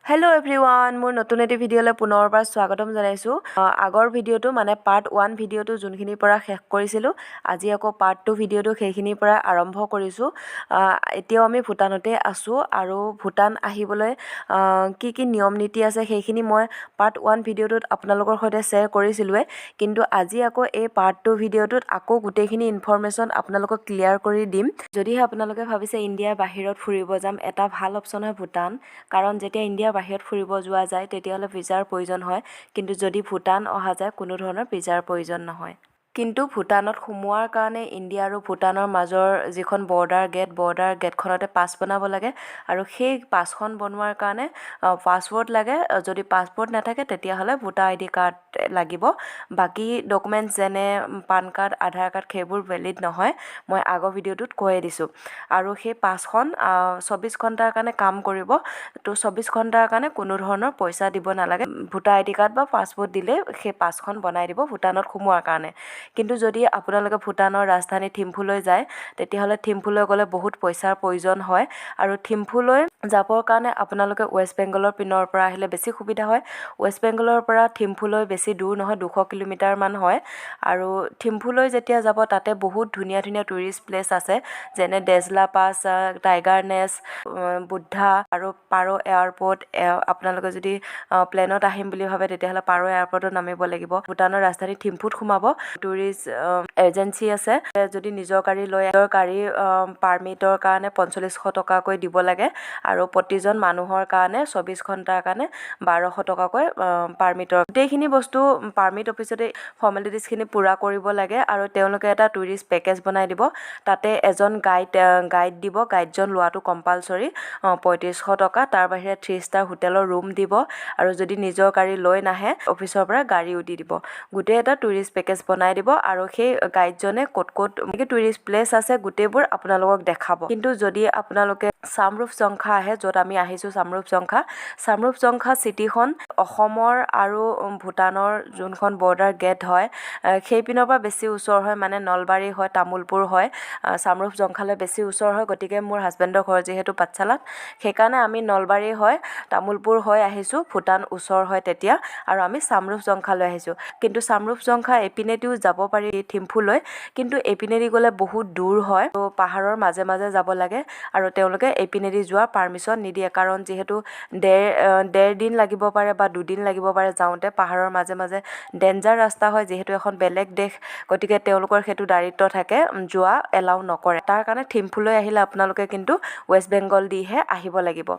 Hello' everyone, মোৰ নতুন এটি ভিডিঅ'লৈ পুনৰ পৰা স্বাগতম জনাইছোঁ। আগৰ ভিডিঅ'টো মানে পাৰ্ট 1 ভিডিঅ'টো যোনখিনিৰ পৰা শেষ কৰিছিলোঁ, আজি আকৌ পাৰ্ট 2 ভিডিঅ'টো সেইখিনিৰ পৰা আৰম্ভ কৰিছোঁ। এতিয়াও আমি ভূটানতে আছোঁ আৰু ভূটান আহিবলৈ কি কি নিয়ম নীতি আছে সেইখিনি মই পাৰ্ট 1 ভিডিঅ'টোত আপোনালোকৰ সৈতে শ্বেয়াৰ কৰিছিলোঁৱে, কিন্তু আজি আকৌ এই পাৰ্ট 2 ভিডিঅ'টোত আকৌ গোটেইখিনি ইনফৰমেশ্যন আপোনালোকক ক্লিয়াৰ কৰি দিম। যদিহে আপোনালোকে ভাবিছে ইণ্ডিয়াৰ বাহিৰত ফুৰিব যাম, এটা ভাল অপশ্যন হয় ভূটান, কাৰণ যেতিয়া ইণ্ডিয়াৰ বাহিৰত ফুৰিব যোৱা যায় তেতিয়াহ'লে ভিজাৰ প্ৰয়োজন হয়, কিন্তু যদি ভূটান অহা যায় কোনো ধৰণৰ ভিজাৰ প্ৰয়োজন নহয়। কিন্তু ভূটানত সোমোৱাৰ কাৰণে ইণ্ডিয়া আৰু ভূটানৰ মাজৰ যিখন বৰ্ডাৰ গেটখনতে পাছ বনাব লাগে, আৰু সেই পাছখন বনোৱাৰ কাৰণে পাছপৰ্ট লাগে। যদি পাছপৰ্ট নাথাকে তেতিয়াহ'লে ভোটাৰ ID কাৰ্ড লাগিব। বাকী ডকুমেণ্টছ যেনে পান কাৰ্ড, আধাৰ কাৰ্ড সেইবোৰ ভেলিড নহয়, মই আগৰ ভিডিঅ'টোত কৈয়ে দিছোঁ। আৰু সেই পাছখন 24 ঘণ্টাৰ কাৰণে কাম কৰিব, তো 24 ঘণ্টাৰ কাৰণে কোনো ধৰণৰ পইচা দিব নালাগে। ভোটাৰ ID কাৰ্ড বা পাছপৰ্ট দিলে সেই পাছখন বনাই দিব ভূটানত সোমোৱাৰ কাৰণে। কিন্তু যদি আপোনালোকে ভূটানৰ ৰাজধানী থিম্ফুলৈ যায় তেতিয়াহ'লে থিম্ফুলৈ গ'লে বহুত পইচাৰ প্ৰয়োজন হয়, আৰু থিম্ফুলৈ যাবৰ কাৰণে আপোনালোকে ৱেষ্ট বেংগলৰ পিনৰ পৰা আহিলে বেছি সুবিধা হয়। ৱেষ্ট বেংগলৰ পৰা থিম্ফুলৈ বেছি দূৰ নহয়, 200 কিলোমিটাৰমান হয়। আৰু থিম্ফুলৈ যেতিয়া যাব তাতে বহুত ধুনীয়া ধুনীয়া টুৰিষ্ট প্লেচ আছে, যেনে ডেজলা পাছ, টাইগাৰ নেষ্ট, বুদ্ধা আৰু পাৰো এয়াৰপৰ্ট। আপোনালোকে যদি প্লেনত আহিম বুলি ভাবে তেতিয়াহ'লে পাৰো এয়াৰপৰ্টত নামিব লাগিব। ভূটানৰ ৰাজধানী থিম্ফুত সোমাব। টুৰিষ্ট এজেঞ্চি আছে, যদি নিজৰ গাড়ী লৈ গাড়ী পাৰ্মিটৰ কাৰণে 4500 টকাকৈ দিব লাগে, আৰু প্ৰতিজন মানুহৰ কাৰণে 24 ঘণ্টাৰ কাৰণে 1200 টকাকৈ পাৰ্মিটৰ। গোটেইখিনি বস্তু পাৰ্মিট অফিচতে ফৰ্মেলিটিজখিনি পূৰা কৰিব লাগে, আৰু তেওঁলোকে এটা টুৰিষ্ট পেকেজ বনাই দিব। তাতে এজন গাইড দিব, গাইডজন লোৱাটো কম্পালচৰি, 3500 টকা। তাৰ বাহিৰে 3 ষ্টাৰ হোটেলৰ ৰুম দিব, আৰু যদি নিজৰ গাড়ী লৈ নাহে অফিচৰ পৰা গাড়ীও দি দিব। গোটেই এটা টুৰিষ্ট পেকেজ বনাই দিব, আৰু সেই গাইডজনে ক'ত টুৰিষ্ট প্লেচ আছে গোটেইবোৰ আপোনালোকক দেখাব। কিন্তু যদি আপোনালোকে চামৰুপ জংঘা আহে, য'ত আমি আহিছোঁ চামৰুপ জংঘা চিটিখন অসমৰ আৰু ভূটানৰ যোনখন বৰ্ডাৰ গেট হয় সেই পিনৰ পৰা বেছি ওচৰ হয়, মানে নলবাৰী হয়, তামোলপুৰ হয়। চামৰুপ জংঘালৈ বেছি ওচৰ হয়, গতিকে মোৰ হাজবেণ্ডৰ ঘৰ যিহেতু পাঠশালাত, সেইকাৰণে আমি নলবাৰী হয়, তামোলপুৰ হৈ আহিছোঁ। ভূটান ওচৰ হয় তেতিয়া, আৰু আমি চামৰুপ জংঘালৈ আহিছোঁ। কিন্তু চামৰুপ জংঘা এইপিনেদিও যাব পাৰি থিম্ফুলৈ, কিন্তু এইপিনেদি গ'লে বহুত দূৰ হয়, তো পাহাৰৰ মাজে মাজে যাব লাগে, আৰু তেওঁলোকে এইপিনেদি যোৱা পাৰ্মিশ্যন নিদিয়ে, কাৰণ যিহেতু ডেৰ দিন লাগিব পাৰে বা 2 দিন লাগিব পাৰে যাওঁতে। পাহাৰৰ মাজে মাজে ডেঞ্জাৰ ৰাস্তা হয়, যিহেতু এখন বেলেগ দেশ, গতিকে তেওঁলোকৰ সেইটো দায়িত্ব থাকে, যোৱা এলাউ নকৰে। তাৰ কাৰণে থিম্ফুলৈ আহিলে আপোনালোকে কিন্তু ৱেষ্ট বেংগল দিহে আহিব লাগিব,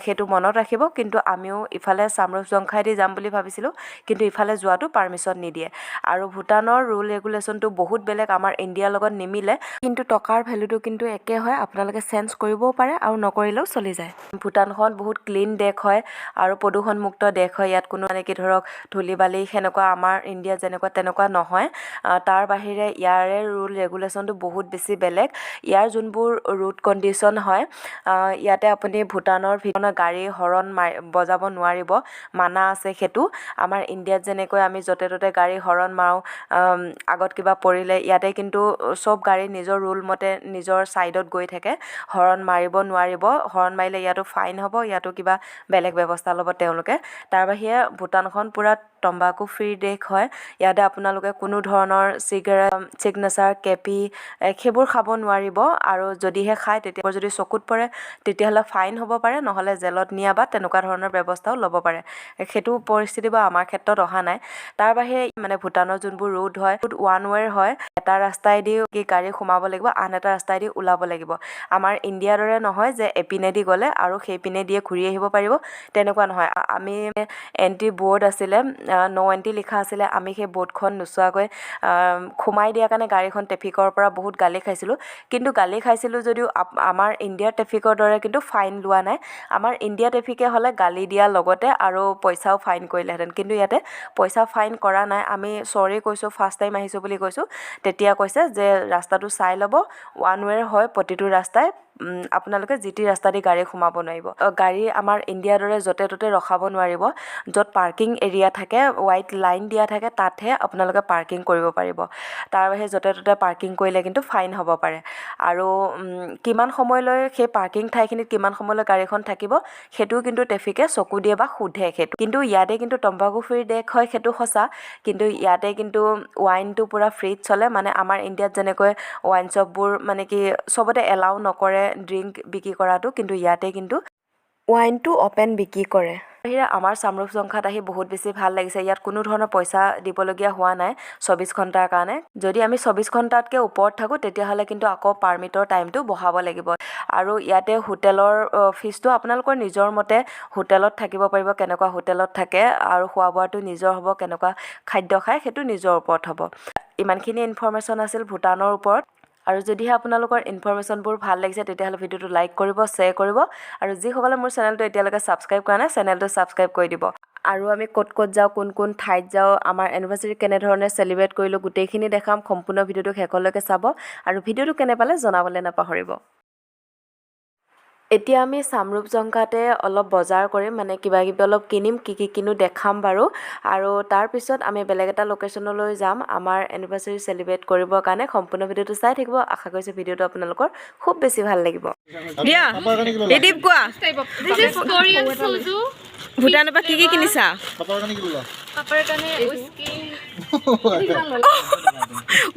সেইটো মনত ৰাখিব। কিন্তু আমিও ইফালে চামৰুপ জংঘাইদি যাম বুলি ভাবিছিলোঁ, কিন্তু ইফালে যোৱাটো পাৰ্মিশ্যন নিদিয়ে। আৰু ভূটানৰ ৰুল ৰেগুলেশ্যনটো বহুত বেলেগ, আমাৰ ইণ্ডিয়াৰ লগত নিমিলে, কিন্তু টকাৰ ভেলুটো কিন্তু একে হয়। আপোনালোকে চেঞ্জ কৰিবও পাৰে আৰু নকৰিলেও চলি যায়। ভূটানখন বহুত ক্লিন দেশ হয় আৰু প্ৰদূষণমুক্ত দেশ হয়। ইয়াত কোনো কি ধৰক ধূলি বালি সেনেকুৱা আমাৰ ইণ্ডিয়াত যেনেকুৱা তেনেকুৱা নহয়। তাৰ বাহিৰে ইয়াৰে ৰুল ৰেগুলেশ্যনটো বহুত বেছি বেলেগ। ইয়াৰ যোনবোৰ ৰুট কণ্ডিশ্যন হয়, ইয়াতে আপুনি ভূটানৰ গাড়ী হৰণ বজাব নোৱাৰিব, মানা আছে সেইটো। আমাৰ ইণ্ডিয়াত যেনেকৈ আমি য'তে ত'তে গাড়ী হৰণ মাৰোঁ, আগত কিবা পৰিলে, ইয়াতে কিন্তু চব গাড়ী নিজৰ ৰুল মতে নিজৰ ছাইডত গৈ থাকে, হৰণ মাৰিব নোৱাৰিব। হৰণ মাৰিলে ইয়াতো ফাইন হ'ব, ইয়াতো কিবা বেলেগ ব্যৱস্থা ল'ব তেওঁলোকে। তাৰ বাহিৰে ভূটানখন পূৰা তম্বাকু ফ্ৰী দেশ হয়। ইয়াতে আপোনালোকে কোনো ধৰণৰ চিগাৰেট, ছিগনেচাৰ, কেপি সেইবোৰ খাব নোৱাৰিব, আৰু যদিহে খায় তেতিয়া যদি চকুত পৰে তেতিয়াহ'লে ফাইন হ'ব পাৰে, নহ'লে জেলত নিয়া বা তেনেকুৱা ধৰণৰ ব্যৱস্থাও ল'ব পাৰে। সেইটো পৰিস্থিতি বা আমাৰ ক্ষেত্ৰত অহা নাই। তাৰ বাহিৰে মানে ভূটানৰ যোনবোৰ ৰুট হয়, ওৱান ৱেৰ হয়, এটা ৰাস্তাইদি গাড়ী সোমাব লাগিব, আন এটা ৰাস্তাইদি ওলাব লাগিব। আমাৰ ইণ্ডিয়াৰ দৰে নহয় যে এপিনেদি গ'লে আৰু সেইপিনে দিয়ে ঘূৰি আহিব পাৰিব, তেনেকুৱা নহয়। আমি এণ্ট্ৰি বৰ্ড আছিলে, ন' এণ্ট্ৰি লিখা আছিলে, আমি সেই বৰ্ডখন নোচোৱাকৈ সোমাই দিয়াৰ কাৰণে গাড়ীখন ট্ৰেফিকৰ পৰা বহুত গালি খাইছিলোঁ। কিন্তু গালি খাইছিলোঁ যদিও আমাৰ ইণ্ডিয়াৰ ট্ৰেফিকৰ দৰে কিন্তু ফাইন লোৱা নাই। আমাৰ ইণ্ডিয়া ট্ৰেফিকে হ'লে গালি দিয়াৰ লগতে আৰু পইচাও ফাইন কৰিলেহেঁতেন, কিন্তু ইয়াতে পইচা ফাইন কৰা নাই। আমি চৰি কৈছোঁ, ফাৰ্ষ্ট টাইম আহিছোঁ বুলি কৈছোঁ, তেতিয়া কৈছে যে ৰাস্তাটো চাই ল'ব, ওৱান ৱেৰ হয় প্ৰতিটো ৰাস্তাই, আপোনালোকে জিটি ৰাস্তা দি গাড়ী সোমাব নোৱাৰিব গাড়ী আমাৰ ইণ্ডিয়াৰ দৰে য'তে ত'তে ৰখাব নোৱাৰিব য'ত পাৰ্কিং এৰিয়া থাকে হোৱাইট লাইন দিয়া থাকে তাতহে আপোনালোকে পাৰ্কিং কৰিব পাৰিব তাৰ বাহিৰে য'তে ত'তে পাৰ্কিং কৰিলে কিন্তু ফাইন হ'ব পাৰে আৰু কিমান সময়লৈ সেই পাৰ্কিং ঠাইখিনিত কিমান সময়লৈ গাড়ীখন থাকিব সেইটোও কিন্তু ট্ৰেফিকে চকু দিয়ে বা সোধে সেইটো কিন্তু ইয়াতে কিন্তু তম্বাকু ফ্ৰী দেশ হয় সেইটো সঁচা কিন্তু ইয়াতে কিন্তু ৱাইনটো পূৰা ফ্ৰীত চলে মানে আমাৰ ইণ্ডিয়াত যেনেকৈ ৱাইন শ্বপবোৰ মানে কি চবতে এলাউ নকৰে ড্ৰিংক বিক্ৰী কৰাটো কিন্তু ইয়াতে কিন্তু ৱাইনটো অপেন বিক্ৰী কৰে বাহিৰে আমাৰ চামৰূপ জংঘাত আহি বহুত বেছি ভাল লাগিছে ইয়াত কোনো ধৰণৰ পইচা দিবলগীয়া হোৱা নাই 24 ঘণ্টাৰ কাৰণে যদি আমি 24 ঘণ্টাতকৈ ওপৰত থাকোঁ তেতিয়াহ'লে কিন্তু আকৌ পাৰ্মিটৰ টাইমটো বঢ়াব লাগিব আৰু ইয়াতে হোটেলৰ ফিজটো আপোনালোকৰ নিজৰ মতে হোটেলত থাকিব পাৰিব কেনেকুৱা হোটেলত থাকে আৰু খোৱা বোৱাটো নিজৰ হ'ব কেনেকুৱা খাদ্য খায় সেইটো নিজৰ ওপৰত হ'ব ইমানখিনি ইনফৰমেশ্যন আছিল ভূটানৰ ওপৰত আৰু যদিহে আপোনালোকৰ ইনফৰমেশ্যনবোৰ ভাল লাগিছে তেতিয়াহ'লে ভিডিঅ'টো লাইক কৰিব শ্বেয়াৰ কৰিব আৰু যিসকলে মোৰ চেনেলটো এতিয়ালৈকে ছাবস্ক্ৰাইব কৰা নাই চেনেলটো ছাবস্ক্ৰাইব কৰি দিব আৰু আমি ক'ত ক'ত যাওঁ কোন ঠাইত যাওঁ আমাৰ এনিভাৰ্চাৰী কেনেধৰণে চেলিব্ৰেট কৰিলোঁ গোটেইখিনি দেখাম সম্পূৰ্ণ ভিডিঅ'টো শেষলৈকে চাব আৰু ভিডিঅ'টো কেনে পালে জনাবলৈ নাপাহৰিব এতিয়া আমি চামৰূপ জংঘাতে অলপ বজাৰ কৰিম মানে কিবা কিবি অলপ কিনিম কি কিনো দেখাম বাৰু আৰু তাৰপিছত আমি বেলেগ এটা লোকেশ্যনলৈ যাম আমাৰ এনিভাৰ্চাৰী চেলিব্ৰেট কৰিবৰ কাৰণে সম্পূৰ্ণ ভিডিঅ'টো চাই থাকিব আশা কৰিছোঁ ভিডিঅ'টো আপোনালোকৰ খুব বেছি ভাল লাগিব দিয়া এদিপ কোৱা This is Korean soju. ভূটানৰ পৰা কি কিনিছা Papar kane whiskey.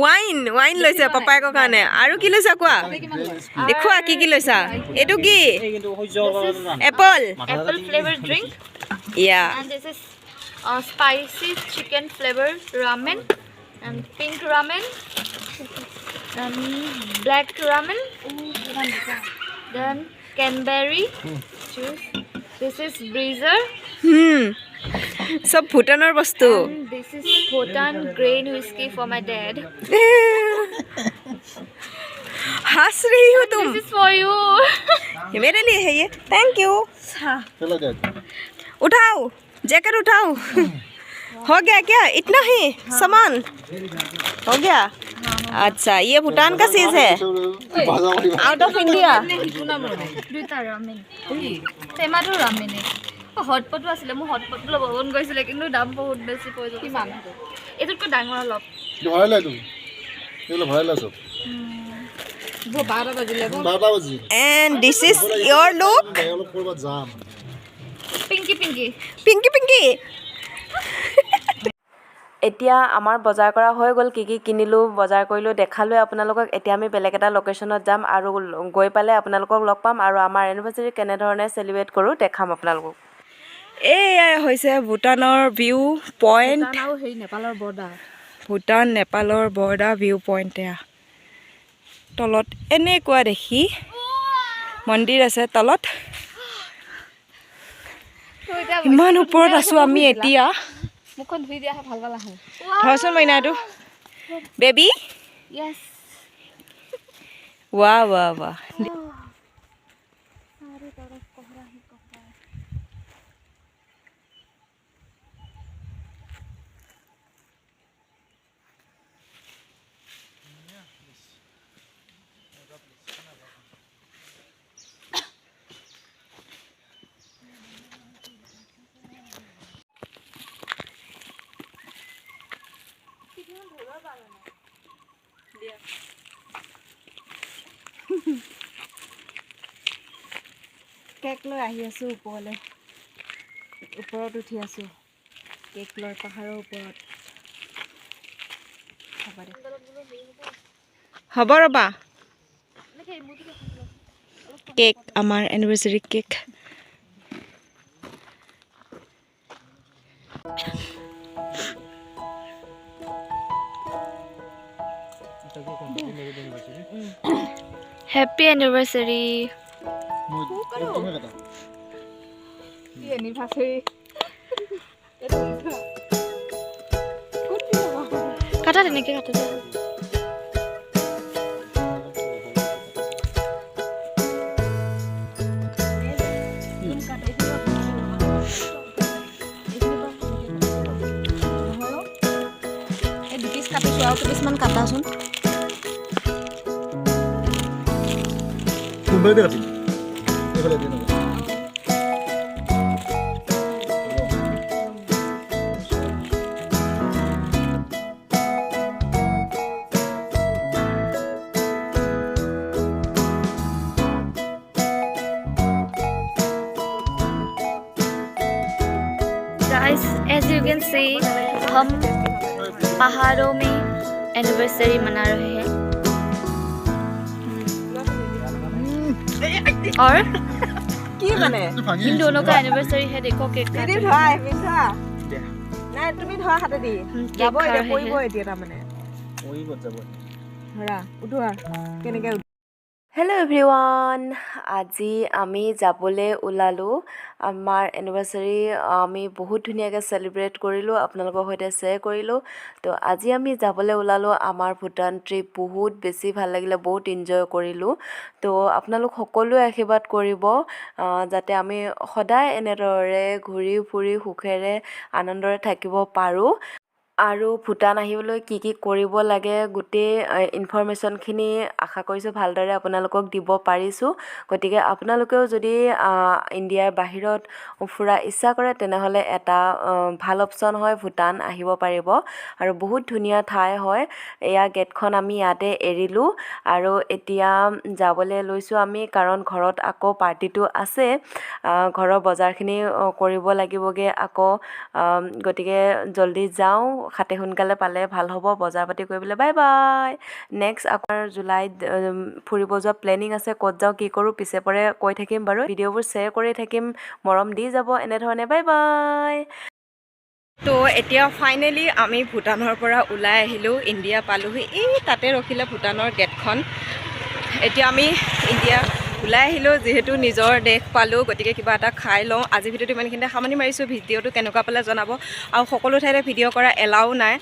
ৱাইন লৈছা পাপাইকৰ কাৰণে আৰু কি লৈছা কোৱা দেখুৱা কি লৈছা এইটো কি Apple Flavored drink. Yeah. And this is spicy chicken flavored ramen. And pink ramen. And black ramen. Then Canberry juice. This is breezer. সব ভূটানৰ বস্তু And this is Bhutan grain whiskey for my dad. हंस रही हो तुम This is for you. ये मेरे लिए है ये थैंक यू उठाओ जैकेट उठाओ हो गया क्या इतना ही सामान हो गया अच्छा ये भूटान का चीज है आउट ऑफ इंडिया দুটা ramen. টেমাটো ramen. হটপটো আছিলে মই হটপটো ল'ব মন গৈছিলে কিন্তু দাম বহুত বেছি পৰি যাব কিমান এটোতকৈ ডাঙৰ অলপ ভৰাই লৈ তুমি এগুলো ভৰাই লৈ সব 12 বাজিলে 12 বাজি and this is your look অলপ কৰবা যাম পিংকি পিংকি এতিয়া আমাৰ বজাৰ কৰা হৈ গ'ল কি কিনিলোঁ বজাৰ কৰিলোঁ দেখালোঁ আপোনালোকক এতিয়া আমি বেলেগ এটা লোকেশ্যনত যাম আৰু গৈ পালে আপোনালোকক লগ পাম আৰু আমাৰ এনিভাৰ্চাৰী কেনেধৰণে চেলিব্ৰেট কৰোঁ দেখাম আপোনালোকক এয়াই হৈছে ভূটানৰ ভিউ পইণ্ট আৰু হেৰি নেপালৰ বৰ্ডাৰ ভূটান নেপালৰ বৰ্ডাৰ ভিউ পইণ্ট এয়া তলত এনেকুৱা দেখি মন্দিৰ আছে তলত ইমান ওপৰত আছোঁ আমি এতিয়া মুখখন ধুই দিয়া ভাল ভাল আহে ধৰচোন মইনাটো বেবী ইয়েছ ৱাহ ৱাহ ৱাহ কেক লৈ আহি আছোঁ ওপৰত উঠি আছোঁ কেক লৈ পাহাৰৰ ওপৰত হ'ব ৰ'বা কেক আমাৰ anniversary cake Happy anniversary. Kata teneke kata. কিছুমান কাটাচোন কোনফালেদি কাটিম এইফালে দি নহ'ব Guys, as you can see, हम पहाड़ों में एनिवर्सरी मना रहे हैं और কি মানে इन दोनों का एनिवर्सरी है देखो केक দিদি ধৰা মিঠা নাই তুমি ধৰা হাতে দি যাব खा এতিয়া रहे পৰিব हैं এতিয়া তাৰমানে ওই ক'ত যাব ধৰা উঠোৱা কেনেকে হেল্ল' এভৰিৱান আজি আমি যাবলৈ ওলালোঁ আমাৰ এনিভাৰ্চাৰী আমি বহুত ধুনীয়াকৈ চেলিব্ৰেট কৰিলোঁ আপোনালোকৰ সৈতে শ্বেয়াৰ কৰিলোঁ তো আজি আমি যাবলৈ ওলালোঁ আমাৰ ভূটান ট্ৰিপ বহুত বেছি ভাল লাগিলে বহুত এনজয় কৰিলোঁ তো আপোনালোক সকলোৱে আশীৰ্বাদ কৰিব যাতে আমি সদায় এনেদৰে ঘূৰি ফুৰি সুখেৰে আনন্দৰে থাকিব পাৰোঁ আৰু ভূটান আহিবলৈ কি কি কৰিব লাগে গোটেই ইনফৰমেশ্যনখিনি আশা কৰিছোঁ ভালদৰে আপোনালোকক দিব পাৰিছোঁ গতিকে আপোনালোকেও যদি ইণ্ডিয়াৰ বাহিৰত ফুৰা ইচ্ছা কৰে তেনেহ'লে এটা ভাল অপশ্যন হয় ভূটান আহিব পাৰিব আৰু বহুত ধুনীয়া ঠাই হয় এয়া গেটখন আমি ইয়াতে এৰিলোঁ আৰু এতিয়া যাবলৈ লৈছোঁ আমি কাৰণ ঘৰত আকৌ পাৰ্টিটো আছে ঘৰৰ বজাৰখিনি কৰিব লাগিবগৈ আকৌ গতিকে জল্দি যাওঁ খাতে সোনকালে পালে ভাল হ'ব বজাৰ পাতি কৰিবলৈ বাই বাই নেক্সট আপোনাৰ জুলাইত ফুৰিব যোৱা প্লেনিং আছে ক'ত যাওঁ কি কৰোঁ পিছে পৰে কৈ থাকিম বাৰু ভিডিঅ'বোৰ শ্বেয়াৰ কৰি থাকিম মৰম দি যাব এনেধৰণে বাই বাই তো এতিয়া ফাইনেলি আমি ভূটানৰ পৰা ওলাই আহিলোঁ ইণ্ডিয়া পালোহি এই তাতে ৰখিলে ভূটানৰ গেটখন এতিয়া আমি ইণ্ডিয়া ওলাই আহিলোঁ যিহেতু নিজৰ দেশ পালোঁ গতিকে কিবা এটা খাই লওঁ আজি ভিডিঅ'টো ইমানখিনিতে সামৰণি মাৰিছোঁ ভিডিঅ'টো কেনেকুৱা পালে জনাব আৰু সকলো ঠাইতে ভিডিঅ' কৰা এলাও নাই